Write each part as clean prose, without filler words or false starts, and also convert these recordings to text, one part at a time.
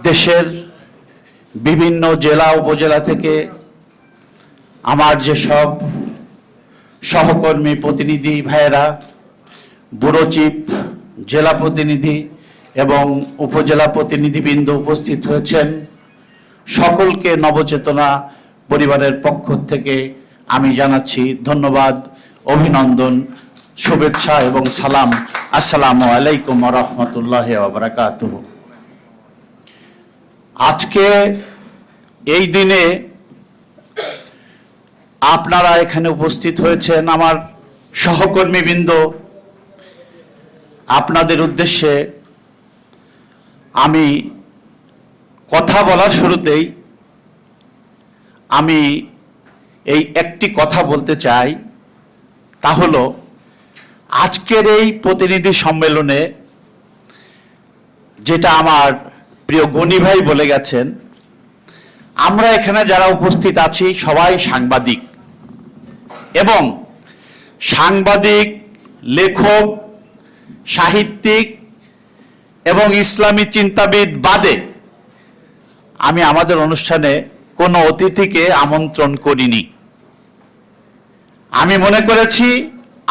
দেশের বিভিন্ন জেলা উপজেলা থেকে আমার যেসব সহকর্মী প্রতিনিধি ভাইয়েরা, ব্যুরো চিফ, জেলা প্রতিনিধি এবং উপজেলা প্রতিনিধিবৃন্দ উপস্থিত হয়েছেন, সকলকে নবচেতনা পরিবারের পক্ষ থেকে আমি জানাচ্ছি ধন্যবাদ, অভিনন্দন, শুভেচ্ছা এবং সালাম। আসসালামু আলাইকুম ওয়া রাহমাতুল্লাহি ওয়া বারাকাতুহু। আজকে এই দিনে আপনারা এখানে উপস্থিত হয়েছেন, আমার সহকর্মীবৃন্দ, আপনাদের উদ্দেশ্যে আমি কথা বলার শুরুতেই আমি এই একটি কথা বলতে চাই, তা হলো আজকের এই প্রতিনিধি সম্মেলনে যেটা আমার প্রিয় গণি ভাই বলে গেছেন, আমরা এখানে যারা উপস্থিত আছি সবাই সাংবাদিক, এবং সাংবাদিক, লেখক, সাহিত্যিক এবং ইসলামী চিন্তাবিদ বাদে আমি আমাদের অনুষ্ঠানে কোনো অতিথিকে আমন্ত্রণ করিনি। আমি মনে করেছি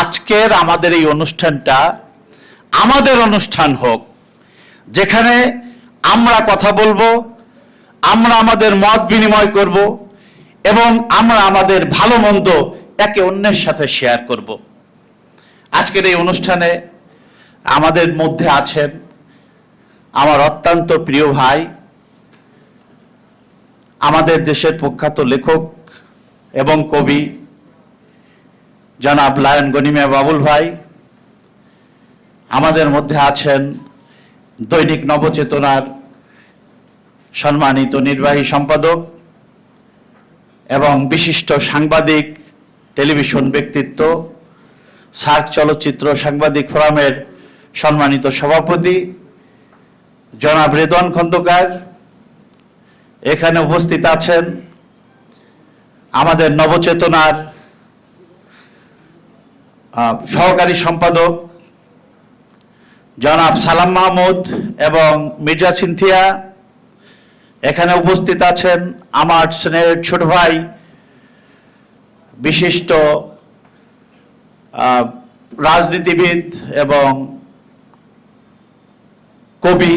আজকের আমাদের এই অনুষ্ঠানটা আমাদের অনুষ্ঠান হোক, যেখানে আমরা কথা বলবো, আমরা আমাদের মত বিনিময় করব এবং আমরা আমাদের ভালো মন্দ একে অন্যের সাথে শেয়ার করব। আজকের এই অনুষ্ঠানে আমাদের মধ্যে আছেন আমার অত্যন্ত প্রিয় ভাই, আমাদের দেশের প্রখ্যাত লেখক এবং কবি জনাব লায়ন গনি মিয়া বাবুল ভাই। আমাদের মধ্যে আছেন দৈনিক নবচেতনার সম্মানিত নির্বাহী সম্পাদক এবং বিশিষ্ট সাংবাদিক, টেলিভিশন ব্যক্তিত্ব, সার্ক চলচ্চিত্র সাংবাদিক ফোরামের সম্মানিত সভাপতি জনাব রেদওয়ান খন্দকার। এখানে উপস্থিত আছেন আমাদের নবচেতনার সহকারী সম্পাদক জনাব সালাম মাহমুদ এবং মির্জা সিনথিয়া। এখানে উপস্থিত আছেন আমার স্নেহের ছোট ভাই, বিশিষ্ট রাজনীতিবিদ এবং কবি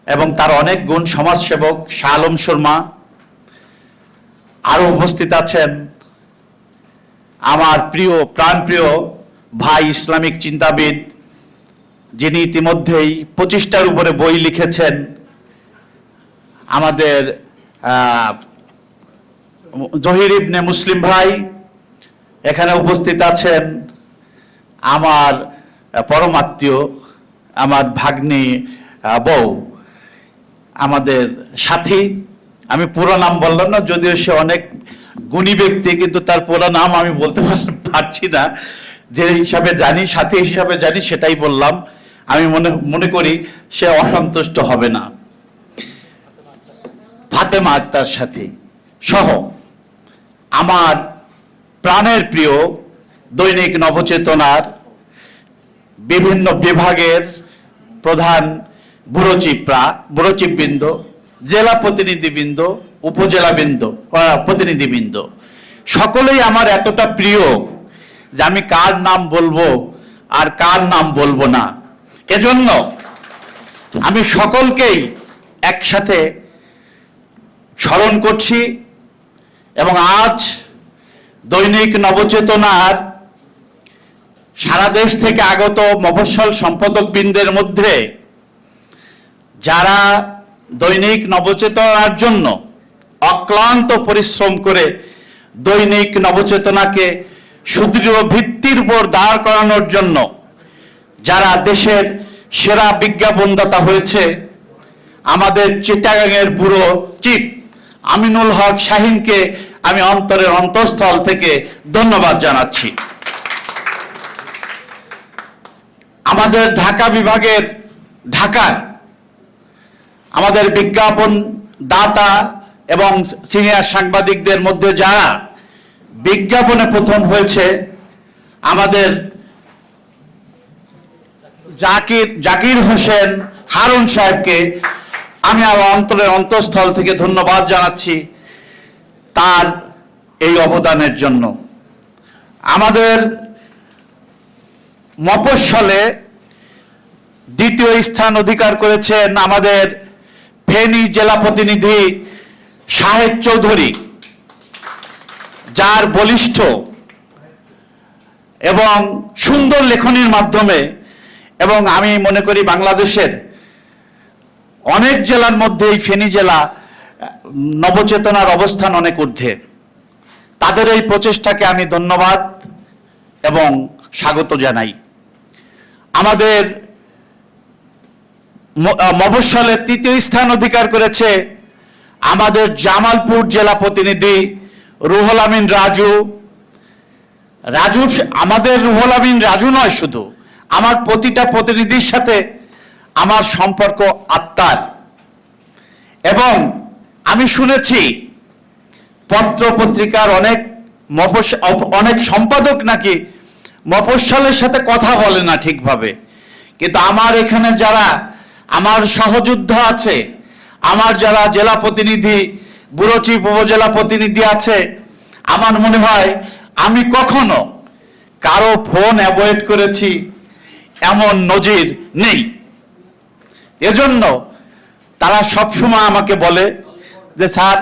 এবং তার অনেক গুণ সমাজসেবক শাহ আলম শর্মা। আরো উপস্থিত আছেন আমার প্রিয় প্রাণপ্রিয় ভাই, ইসলামিক চিন্তাবিদ, যিনি ইতিমধ্যেই 25টার উপরে বই লিখেছেন, আমাদের জহির ইবনে মুসলিম ভাই। এখানে উপস্থিত আছেন আমার পরমাত্মীয়, আমার ভাগ্নি বউ, আমাদের সাথী। আমি পুরো নাম বললাম না, যদিও সে অনেক গুণী ব্যক্তি, কিন্তু তার পুরো নাম আমি বলতে পারছি না। যে হিসাবে জানি, সাথী হিসাবে জানি, সেটাই বললাম। আমি মনে করি সে অসন্তুষ্ট হবে না। ফাতেমা আক্তার সাথী সহ আমার প্রাণের প্রিয় দৈনিক নবচেতনার বিভিন্ন বিভাগের প্রধান ব্যুরো চিফবৃন্দ, জেলা প্রতিনিধিবৃন্দ, উপজেলা প্রতিনিধিবৃন্দ, সকলেই আমার এতটা প্রিয় যে আমি কার নাম বলবো আর কার নাম বলবো না। এজন্য আমি সকলকেই একসাথে স্মরণ করছি। এবং আজ দৈনিক নবচেতনার সারা দেশ থেকে আগত মফস্বল সম্পাদকবৃন্দের মধ্যে যারা দৈনিক নবচেতনার জন্য অক্লান্ত পরিশ্রম করে দৈনিক নবচেতনাকে সুদৃঢ় ভিত্তির উপর দাঁড় করানোর জন্য যারা দেশের সেরা বিজ্ঞাপনদাতা হয়েছে, আমাদের চিটাগাংয়ের ব্যুরো চিফ আমিনুল হক শাহিনকে আমি অন্তরের অন্তঃস্থল থেকে ধন্যবাদ জানাচ্ছি। আমাদের ঢাকা বিভাগের ঢাকার আমাদের বিজ্ঞাপন দাতা এবং সিনিয়র সাংবাদিকদের মধ্যে যারা বিজ্ঞাপনে প্রথম হয়েছে, আমাদের জাকির হোসেন হারুন সাহেবকে আমি আমার অন্তরের অন্তঃস্থল থেকে ধন্যবাদ জানাচ্ছি তার এই অবদানের জন্য। আমাদের মফস্বলে দ্বিতীয় স্থান অধিকার করেছেন আমাদের ফেনী জেলা প্রতিনিধি শাহেদ চৌধুরী, যার বলিষ্ঠ এবং সুন্দর লেখনীর মাধ্যমে, এবং আমি মনে করি বাংলাদেশের অনেক জেলার মধ্যে এই ফেনী জেলা নবচেতনার অবস্থান অনেক ঊর্ধ্বে। তাদের এই প্রচেষ্টাকে আমি ধন্যবাদ এবং স্বাগত জানাই। আমাদের মফস্বলে তৃতীয় স্থান অধিকার করেছে আমাদের জামালপুর জেলা প্রতিনিধি রুহুল আমিন রাজু। আমাদের রুহুল আমিন রাজু নয়, শুধু আমার প্রতিটা প্রতিনিধির সাথে আমার সম্পর্ক আত্মার, এবং আমি শুনেছি পত্র পত্রিকার অনেক সম্পাদক নাকি মফস্বলের সাথে কথা বলে না ঠিকভাবে, কিন্তু আমার এখানে যারা আমার সহযোদ্ধা আছে, আমার যারা জেলা প্রতিনিধি, ব্যুরো চিফ উপজেলা প্রতিনিধি আছে, আমার মনে হয় আমি কখনো কারো ফোন অ্যাভয়েড করেছি এমন নজির নেই। এজন্য তারা সবসময় আমাকে বলে যে স্যার,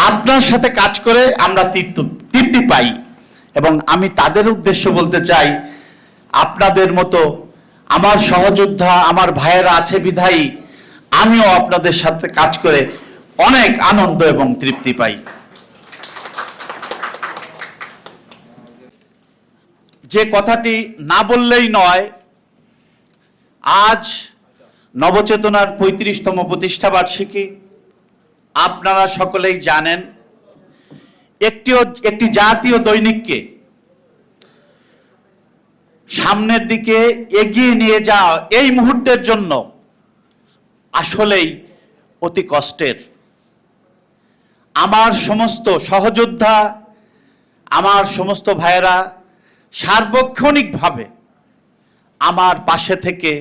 আপনার সাথে কাজ করে আমরা তৃপ্তি পাই, এবং আমি তাদের উদ্দেশ্যে বলতে চাই, আপনাদের মতো আমার সহযোদ্ধা, আমার ভাইয়েরা আছে বিধায়ী আমিও আপনাদের সাথে কাজ করে অনেক আনন্দ এবং তৃপ্তি পাই। যে কথাটি না বললেই নয়, আজ নবচেতনার ৩৫তম প্রতিষ্ঠা বার্ষিকী। আপনারা সকলেই জানেন একটি জাতীয় দৈনিককে সামনের দিকে এগিয়ে নিয়ে যাওয়া এই মুহূর্তের জন্য আসলেই অতি কষ্টের। আমার সমস্ত সহযোদ্ধা, আমার সমস্ত ভাইয়েরা সার্বক্ষণিকভাবে আমার পাশে থেকে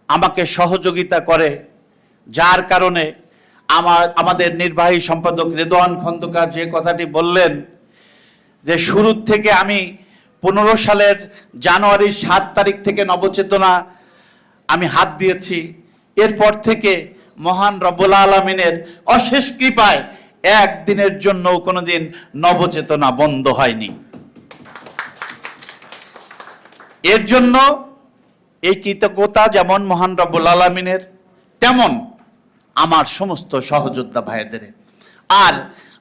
আমাকে সহযোগিতা করে, যার কারণে আমাদের নির্বাহী সম্পাদক রেদওয়ান খন্দকার যে কথাটি বললেন যে শুরুর থেকে আমি 15 সালের জানুয়ারির 7 তারিখ থেকে নবচেতনা আমি হাত দিয়েছি, এরপর থেকে মহান রব্বুল আলামিনের অশেষ কৃপায় একদিনের জন্য কোনোদিন নবচেতনা বন্ধ হয়নি। এর জন্য এই কৃতজ্ঞতা যেমন মহান রব্বুল আলামিনের, তেমন আমার সমস্ত সহযোদ্ধা ভাইদের। আর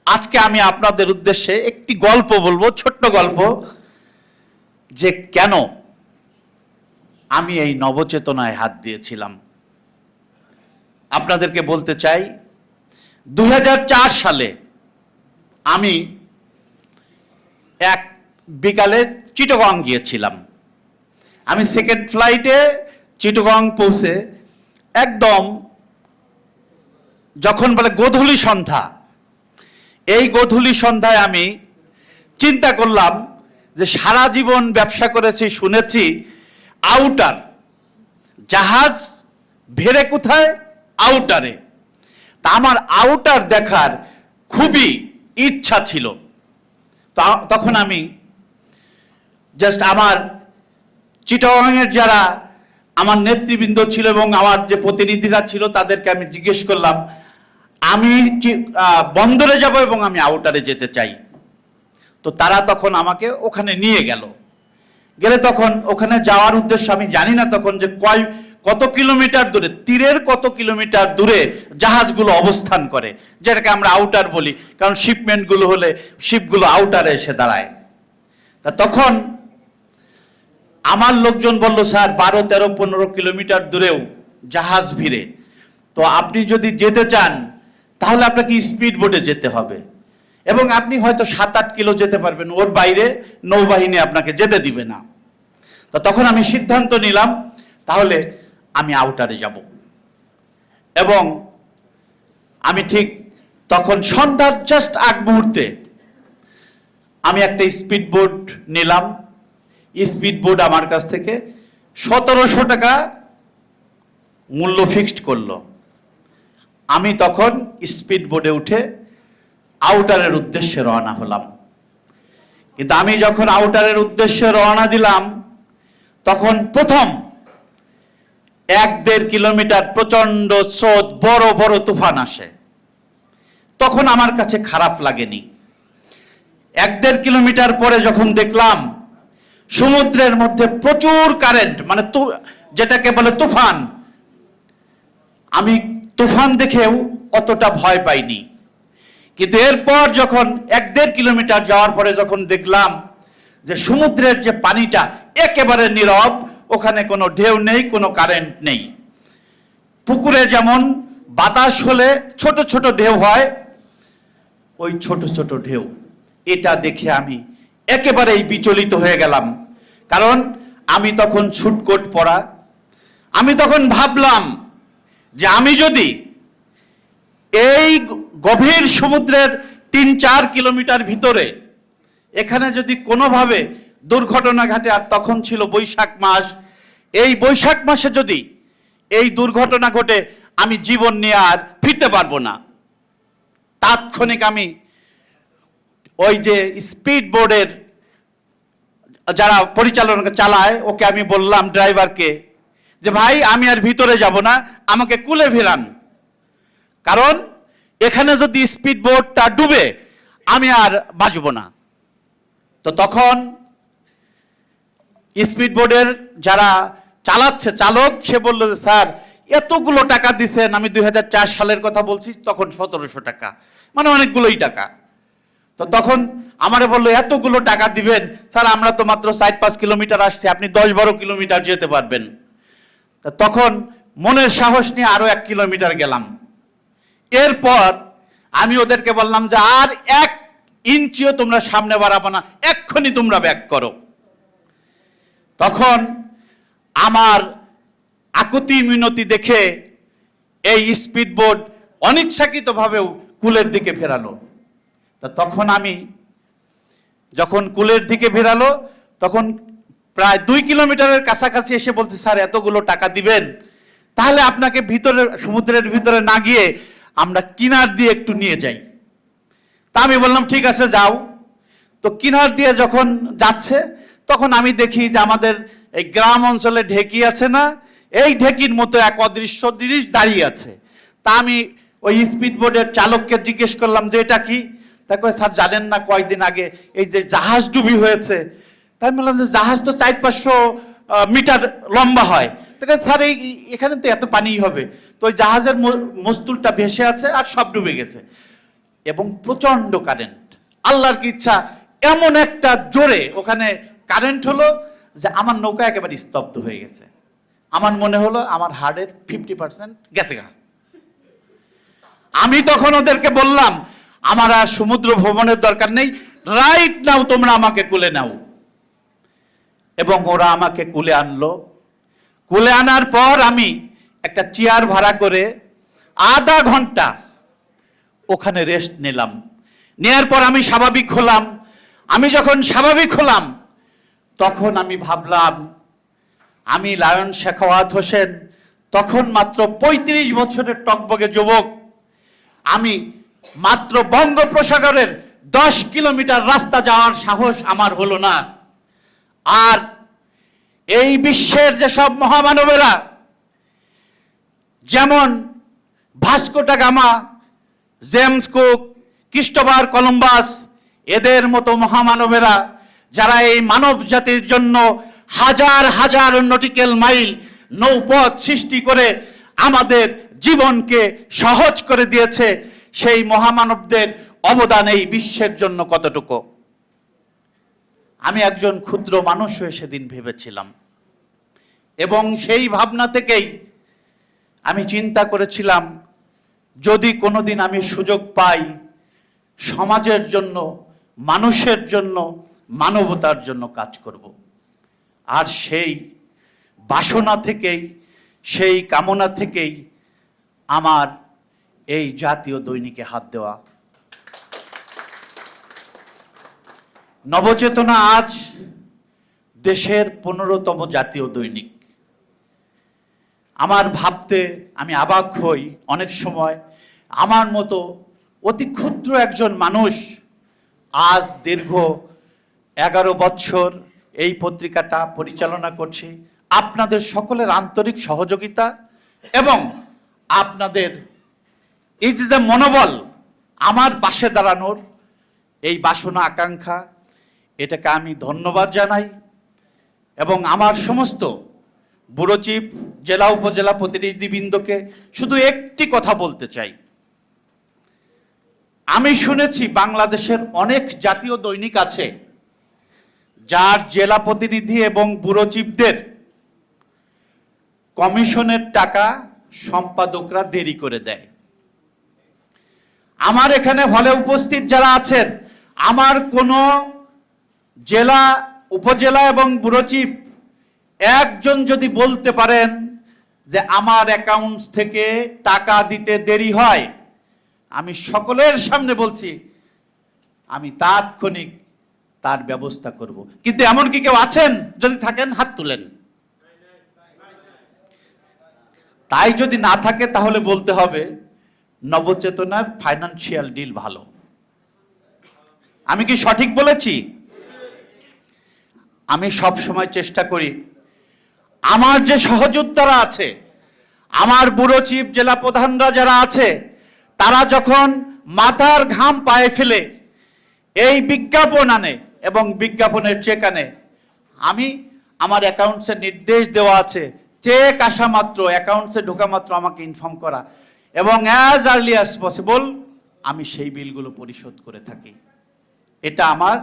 আজকে আমি আপনাদের উদ্দেশ্যে একটি গল্প বলবো, ছোট্ট গল্প, যে কেন আমি এই নবচেতনায় হাত দিয়েছিলাম। আপনাদেরকে বলতে চাই, 2004 সালে আমি এক বিকালে চিটাগং গিয়েছিলাম। আমি সেকেন্ড ফ্লাইটে চিটাগং পৌঁছে একদম যখন বলে গোধূলি সন্ধ্যা, এই গোধূলি সন্ধ্যায় আমি চিন্তা করলাম যে সারা জীবন ব্যবসা করেছি, শুনেছি আউটার, জাহাজ ভেড়ে কোথায়? আউটারে। তা আমার আউটার দেখার খুবই ইচ্ছা ছিল। তখন আমি জাস্ট আমার চিটাগংয়ের যারা আমার নেতৃবৃন্দ ছিল এবং আমার যে প্রতিনিধিরা ছিল তাদেরকে আমি জিজ্ঞেস করলাম, আমি বন্দরে যাব এবং আমি আউটারে যেতে চাই। তো তারা তখন আমাকে ওখানে নিয়ে গেলে তখন ওখানে যাওয়ার উদ্দেশ্য আমি জানি না তখন যে কত কিলোমিটার দূরে, তীরের কত কিলোমিটার দূরে জাহাজগুলো অবস্থান করে, যেটাকে আমরা আউটার বলি, কারণ শিপমেন্টগুলো হলে শিপগুলো আউটারে এসে দাঁড়ায়। তা তখন আমার লোকজন বলল, স্যার 12, 13, 15 কিলোমিটার দূরেও জাহাজ ভিড়ে, তো আপনি যদি যেতে চান তাহলে আপনাকে স্পিড বোটে যেতে হবে, এবং আপনি হয়তো 7-8 কিলো যেতে পারবেন, ওর বাইরে নৌবাহিনী আপনাকে যেতে দিবে না। তো তখন আমি সিদ্ধান্ত নিলাম তাহলে আমি আউটারে যাব, এবং আমি ঠিক তখন সন্ধ্যার জাস্ট আগ মুহূর্তে আমি একটা স্পিড বোট নিলাম। স্পিড বোট আমার কাছ থেকে 1700 টাকা মূল্য ফিক্সড করলো। আমি তখন স্পিড বোটে উঠে আউটারের উদ্দেশ্যে রওনা হলাম। কিন্তু আমি যখন আউটারের উদ্দেশ্যে রওনা দিলাম, তখন প্রথম 1-1.5 কিলোমিটার প্রচন্ড স্রোত, বড় বড় তুফান আসে। তখন আমার কাছে খারাপ লাগেনি। 1-1.5 কিলোমিটার পরে যখন দেখলাম সমুদ্রের মধ্যে প্রচুর কারেন্ট, মানে যেটাকে বলে তুফান, আমি তুফান দেখেও অতটা ভয় পাইনি। কিন্তু এরপর যখন 1-1.5 কিলোমিটার যাওয়ার পরে যখন দেখলাম যে সমুদ্রের যে পানিটা একেবারে নীরব, ওখানে কোনো ঢেউ নেই, কোনো কারেন্ট নেই। পুকুরে যেমন বাতাস হলে ছোট ছোট ঢেউ হয়, ওই ছোট ছোট ঢেউ, এটা দেখে আমি একেবারেই বিচলিত হয়ে গেলাম। কারণ আমি তখন ছুটকোট পরা, আমি তখন ভাবলাম যে আমি যদি এই গভীর সমুদ্রের 3-4 কিলোমিটার ভিতরে এখানে যদি কোনোভাবে দুর্ঘটনা ঘটে, আর তখন ছিল বৈশাখ মাস, এই বৈশাখ মাসে যদি এই দুর্ঘটনা ঘটে, আমি জীবন নিয়ে আর ফিরতে পারবো না। তাৎক্ষণিক আমি ওই যে স্পিড বোর্ডের যারা পরিচালনা চালায়, ওকে আমি বললাম, ড্রাইভারকে, যে ভাই আমি আর ভিতরে যাব না, আমাকে কুলে ফেরান, কারণ এখানে যদি স্পিড বোটটা ডুবে আমি আর বাঁচব না। তো তখন স্পিড বোর্ডের যারা চালাচ্ছে চালক, সে বলল যে স্যার এতগুলো টাকা দিছেন, আমি 2004 সালের কথা বলছি, তখন 1700 টাকা, মানে অনেকগুলোই টাকা। তো তখন আমারে বললো এতগুলো টাকা দিবেন স্যার, আমরা তো মাত্র 4-5 কিলোমিটার আসছি, আপনি 10-12 কিলোমিটার যেতে পারবেন। তখন মনের সাহস নিয়ে আরো 1 কিলোমিটার গেলাম। এরপর আমি ওদেরকে বললাম যে আর 1 ইঞ্চিও তোমরা সামনে বাড়াবো না, এক্ষুনি তোমরা ব্যাক করো। তখন আমার আকুতি মিনতি দেখে এই স্পিড বোট অনিচ্ছাকৃতভাবেও কুলের দিকে ফেরালো। তখন আমি যখন কুলের দিকে ফেরালো, তখন প্রায় 2 কিলোমিটারের কাছাকাছি এসে বলছে, স্যার এতগুলো টাকা দিবেন, তাহলে আপনাকে ভিতরে, সমুদ্রের ভিতরে না গিয়ে আমরা কিনার দিয়ে একটু নিয়ে যাই। তা আমি বললাম ঠিক আছে যাও। তো কিনার দিয়ে যখন যাচ্ছে, তখন আমি দেখি যে আমাদের এই গ্রাম অঞ্চলে ঢেকি আছে না, এই ঢেকির মতো এক অদৃশ্য জিনিস দাঁড়িয়ে আছে। তা আমি ওই স্পিড বোটের চালককে জিজ্ঞেস করলাম যে এটা কি? তাকে, স্যার জানেন না কয়েকদিন আগে এই যে জাহাজ ডুবি হয়েছে? তাই বললাম যে জাহাজ তো 400-500 মিটার লম্বা হয়। তাকে, স্যার এখানে তো এত পানি হবে। তো ওই জাহাজের মস্তুলটা ভেসে আছে আর সব ডুবে গেছে, এবং প্রচন্ড কারেন্ট। আল্লাহর কি ইচ্ছা, এমন একটা জোরে ওখানে কারেন্ট হলো যে আমার নৌকা একেবারে স্তব্ধ হয়ে গেছে। আমার মনে হলো আমার হার্টের 50% গেছে গা। আমি তখন ওদেরকে বললাম আমার আর সমুদ্র ভ্রমণের দরকার নেই, রাইট নাও তোমরা আমাকে কুলে নাও। এবং ওরা আমাকে কুলে আনলো। কুলে আনার পর আমি একটা চেয়ার ভাড়া করে আধা ঘন্টা ওখানে রেস্ট নিলাম। নেয়ার পর আমি স্বাভাবিক হলাম। আমি যখন স্বাভাবিক হলাম, তখন আমি ভাবলাম আমি লায়ন শেখাওয়াত হোসেন, তখন মাত্র 35 বছরের টকবগে যুবক, আমি মাত্র বঙ্গোপসাগরের 10 কিলোমিটার রাস্তা যাওয়ার সাহস আমার হলো না। আর এই বিশ্বের যেসব মহামানবেরা, যেমন Vasco da Gama, James cook, Christopher Columbus, এদের মতো মহামানবেরা যারা এই মানব জাতির জন্য হাজার হাজার নটিক্যাল মাইল নৌপথ সৃষ্টি করে আমাদের জীবনকে সহজ করে দিয়েছে, সেই মহামানবদের অবদান এই বিশ্বের জন্য কতটুকু আমি একজন ক্ষুদ্র মানুষ হয়ে সেদিন ভেবেছিলাম। এবং সেই ভাবনা থেকেই আমি চিন্তা করেছিলাম, যদি কোনোদিন আমি সুযোগ পাই সমাজের জন্য, মানুষের জন্য, মানবতার জন্য কাজ করব। আর সেই বাসনা থেকেই, সেই কামনা থেকেই আমার এই জাতীয় দৈনিকে হাত দেওয়া। নবচেতনা আজ দেশের 15তম জাতীয় দৈনিক। আমার ভাবতে আমি অবাক হই অনেক সময়। আমার মতো অতি ক্ষুদ্র একজন মানুষ আজ দীর্ঘ 11 বছর এই পত্রিকাটা পরিচালনা করছি। আপনাদের সকলের আন্তরিক সহযোগিতা এবং আপনাদের এই যে মনোবল, আমার পাশে দাঁড়ানোর এই বাসনা আকাঙ্ক্ষা, এটাকে আমি ধন্যবাদ জানাই। এবং আমার সমস্ত ব্যুরো চিফ, জেলা উপজেলা প্রতিনিধিবৃন্দকে শুধু একটি কথা বলতে চাই। আমি শুনেছি বাংলাদেশের অনেক জাতীয় দৈনিক আছে যার জেলা প্রতিনিধি এবং ব্যুরো চিফদের কমিশনের টাকা সম্পাদকরা দেরি করে দেয়। আমার এখানে হলে উপস্থিত যারা আছেন, আমার কোনো জেলা, উপজেলা এবং ব্যুরো চিফ একজন যদি বলতে পারেন যে আমার অ্যাকাউন্টস থেকে টাকা দিতে দেরি হয়, আমি সকলের সামনে বলছি আমি তাৎক্ষণিক তার ব্যবস্থা করব। কিন্তু এমন কি কেউ আছেন? যদি থাকেন হাত তুলেন। তাই যদি না থাকে তাহলে বলতে হবে নবচেতনার ফাইনান্সিয়াল ডিল ভালো। আমি কি সঠিক বলেছি? আমি সব সময় চেষ্টা করি আমার যে সহযোদ্ধারা আছে, আমার ব্যুরো চিফ, জেলা প্রধানরা যারা আছে, তারা যখন মাথার ঘাম পায়ে ফেলে এই বিজ্ঞাপন আনে এবং বিজ্ঞাপনের চেক আনে, আমি আমার অ্যাকাউন্টসে নির্দেশ দেওয়া আছে চেক আসা মাত্র, অ্যাকাউন্টসে ঢোকা মাত্র আমাকে ইনফর্ম করা, এবং অ্যাজ আর্লি অ্যাজ পসিবল আমি সেই বিলগুলো পরিশোধ করে থাকি। এটা আমার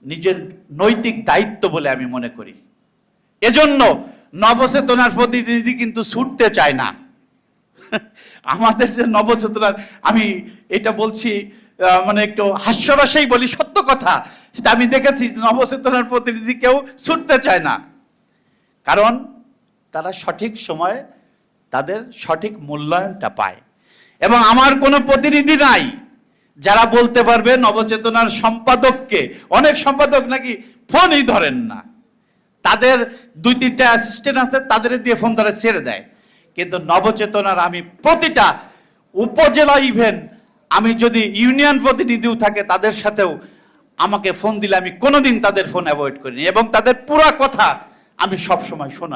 নিজের নৈতিক দায়িত্ব বলে আমি মনে করি। এজন্য নবচেতনার প্রতিনিধি কিন্তু ছুটতে চায় না। আমাদের যে নবচেতনার, আমি এটা বলছি মানে একটু হাস্যরসেই বলি, সত্য কথা, সেটা আমি দেখেছি নবচেতনার প্রতিনিধি কেউ ছুটতে চায় না, কারণ তারা সঠিক সময়ে তাদের সঠিক মূল্যায়নটা পায়। এবং আমার কোনো প্রতিনিধি নাই যারা বলতে পারবে নবচেতনার সম্পাদককে, অনেক সম্পাদক নাকি ফোনই ধরেন না, তাদের 2-3টা অ্যাসিস্ট্যান্ট আছে, তাদের দিয়ে ফোন ধরে ছেড়ে দেয়। কিন্তু নবচেতনার আমি প্রতিটা উপজেলা, ইভেন আমি যদি ইউনিয়ন প্রতিনিধিও থাকে তাদের সাথেও আমাকে ফোন দিলে আমি কোনোদিন তাদের ফোন অ্যাভয়েড করিনি এবং তাদের পুরো কথা আমি সব সময় শোনার